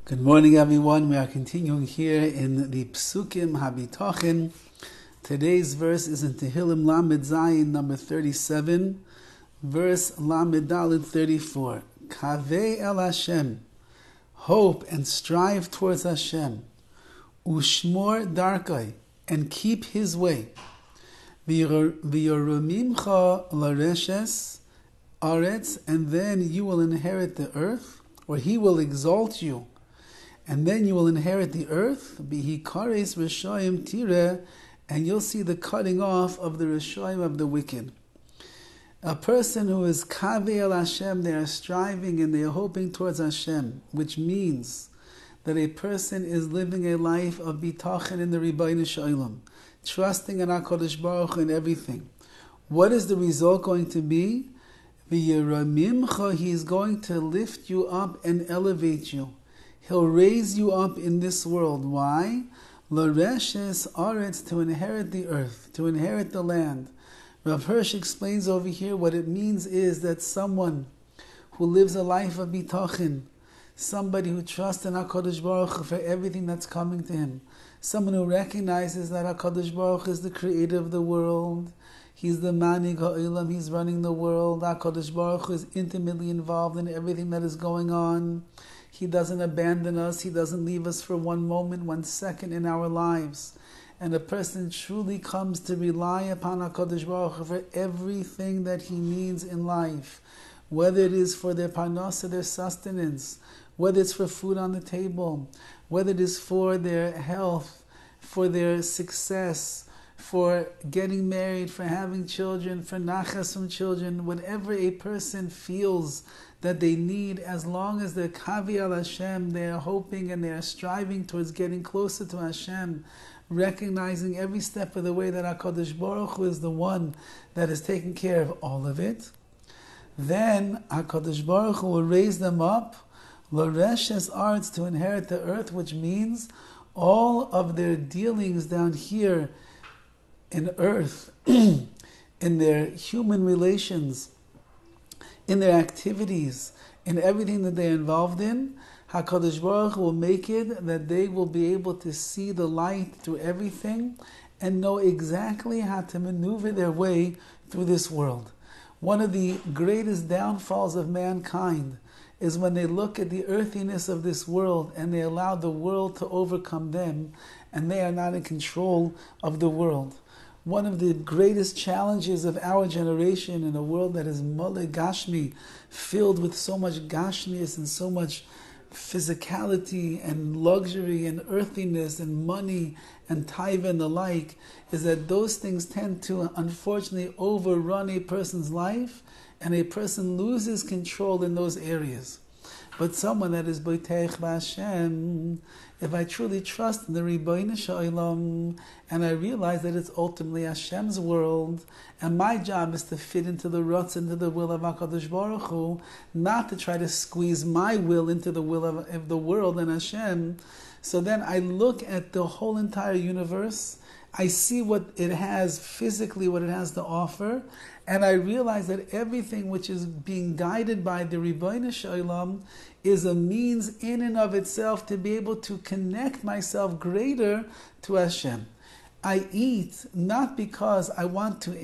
Good morning, everyone. We are continuing here in the Psukim Bitachon. Today's verse is in Tehillim Lamed Zayin, number 37, verse Lamed Daled 34. Kaveh el Hashem, hope and strive towards Hashem. Ushmor darkai, and keep His way. V'yoromimcha lareshes aretz, and then you will inherit the earth, or He will exalt you. And then you will inherit the earth, bihi kares rishayim tireh, and you'll see the cutting off of the rishayim of the wicked. A person who is kaveh el Hashem, they are striving and they are hoping towards Hashem, which means that a person is living a life of bitachon in the Rabbi Shalom, trusting in HaKadosh Baruch Hu in everything. What is the result going to be? V'yeramimcha, He is going to lift you up and elevate you. He'll raise you up in this world. Why? L'reshes aretz, to inherit the earth, to inherit the land. Rav Hirsch explains over here what it means is that someone who lives a life of bitachon, somebody who trusts in HaKadosh Baruch Hu for everything that's coming to him, someone who recognizes that HaKadosh Baruch Hu is the creator of the world, He's the Manig HaOlam, He's running the world, HaKadosh Baruch Hu is intimately involved in everything that is going on. He doesn't abandon us. He doesn't leave us for one moment, 1 second in our lives. And a person truly comes to rely upon HaKadosh Baruch Hu for everything that he needs in life, whether it is for their parnasa, their sustenance, whether it's for food on the table, whether it is for their health, for their success, for getting married, for having children, for nachas from children, whatever a person feels that they need, as long as they're kaveh el Hashem, they are hoping and they are striving towards getting closer to Hashem, recognizing every step of the way that HaKadosh Baruch Hu is the one that is taking care of all of it, then HaKadosh Baruch Hu will raise them up, l'reshes aretz, to inherit the earth, which means all of their dealings down here in earth, in their human relations, in their activities, in everything that they're involved in, HaKadosh Baruch Hu will make it that they will be able to see the light through everything and know exactly how to maneuver their way through this world. One of the greatest downfalls of mankind is when they look at the earthiness of this world and they allow the world to overcome them and they are not in control of the world. One of the greatest challenges of our generation in a world that is mole gashmi, filled with so much gashmius and so much physicality and luxury and earthiness and money and taiva and the like, is that those things tend to unfortunately overrun a person's life and a person loses control in those areas. But someone that is Bitachon Hashem, if I truly trust in the Rabbi Shalom, and I realize that it's ultimately Hashem's world, and my job is to fit into the ruts, into the will of HaKadosh Baruch Hu, not to try to squeeze my will into the will of the world and Hashem, so then I look at the whole entire universe, I see what it has physically, what it has to offer, and I realize that everything which is being guided by the Rabbi Shalom is a means in and of itself to be able to connect myself greater to Hashem. I eat not because I want to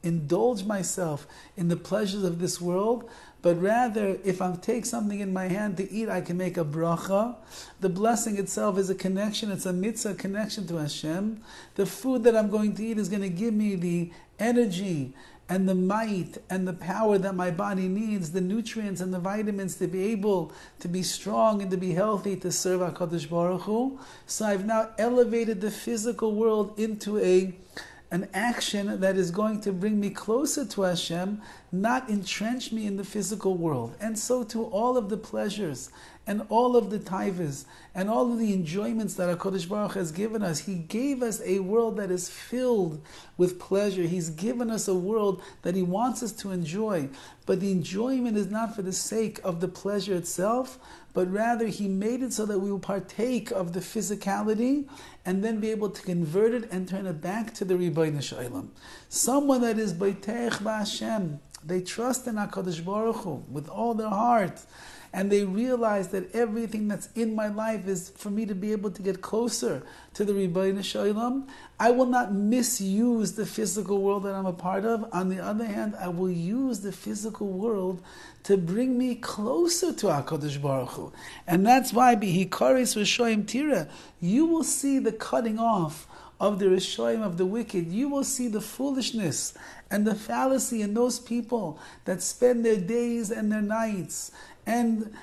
indulge myself in the pleasures of this world, but rather, if I take something in my hand to eat, I can make a bracha. The blessing itself is a connection, it's a mitzvah connection to Hashem. The food that I'm going to eat is going to give me the energy and the might and the power that my body needs, the nutrients and the vitamins to be able to be strong and to be healthy to serve HaKadosh Baruch Hu. So I've now elevated the physical world into an action that is going to bring me closer to Hashem, not entrench me in the physical world. And so to all of the pleasures and all of the taivas and all of the enjoyments that HaKadosh Baruch Hu has given us, He gave us a world that is filled with pleasure. He's given us a world that He wants us to enjoy. But the enjoyment is not for the sake of the pleasure itself, but rather He made it so that we will partake of the physicality and then be able to convert it and turn it back to the Rabbi Shalom. Someone that is Bitachon Hashem, they trust in HaKadosh Baruch Hu with all their heart, and they realize that everything that's in my life is for me to be able to get closer to the Ribbono Shel Olam, I will not misuse the physical world that I'm a part of. On the other hand, I will use the physical world to bring me closer to HaKadosh Baruch Hu. And that's why, Bihikaris Rishoyim Tira, you will see the cutting off of the Rishoyim, of the wicked. You will see the foolishness and the fallacy in those people that spend their days and their nights and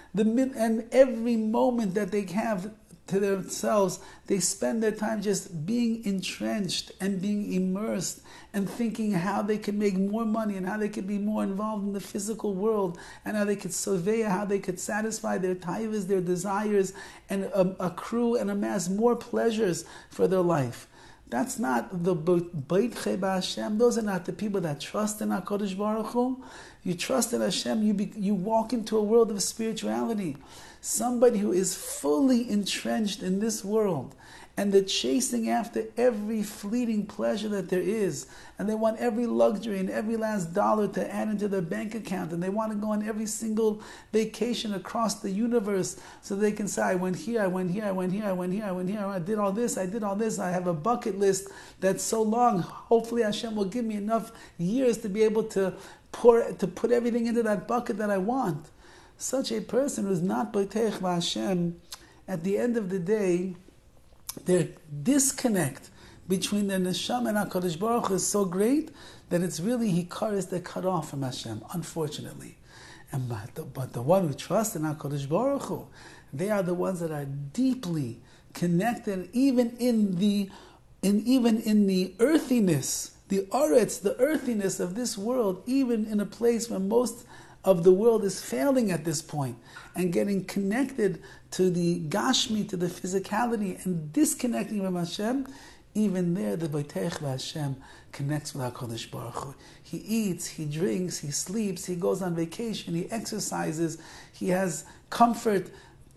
every moment that they have to themselves, they spend their time just being entrenched and being immersed and thinking how they can make more money and how they could be more involved in the physical world and how they could survey, how they could satisfy their taivas, their desires, and accrue and amass more pleasures for their life. That's not the Beit Cheba Hashem. Those are not the people that trust in HaKadosh Baruch Hu. You trust in Hashem, you walk into a world of spirituality. Somebody who is fully entrenched in this world and they're chasing after every fleeting pleasure that there is, and they want every luxury and every last dollar to add into their bank account, and they want to go on every single vacation across the universe so they can say, I went here, I went here, I went here, I went here, I went here, I did all this, I have a bucket list that's so long. Hopefully Hashem will give me enough years to be able to put everything into that bucket that I want. Such a person who's not B'teich Hashem, at the end of the day, their disconnect between their neshama and HaKadosh Baruch Hu is so great that it's really hikaris that cut off from Hashem, unfortunately. But the one who trusts in HaKadosh Baruch Hu, they are the ones that are deeply connected, even in the earthiness, the oretz, the earthiness of this world, even in a place where most of the world is failing at this point, and getting connected to the gashmi, to the physicality, and disconnecting from Hashem. Even there, the B'teich Hashem connects with HaKadosh Baruch Hu. He eats, he drinks, he sleeps, he goes on vacation, he exercises, he has comfort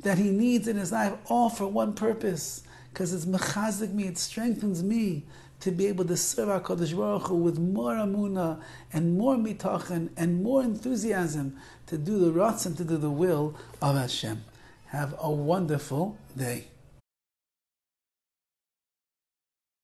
that he needs in his life, all for one purpose, because it's mechazik me, it strengthens me to be able to serve HaKadosh Baruch Hu with more amunah and more bitachon and more enthusiasm to do the ratzon, to do the will of Hashem. Have a wonderful day.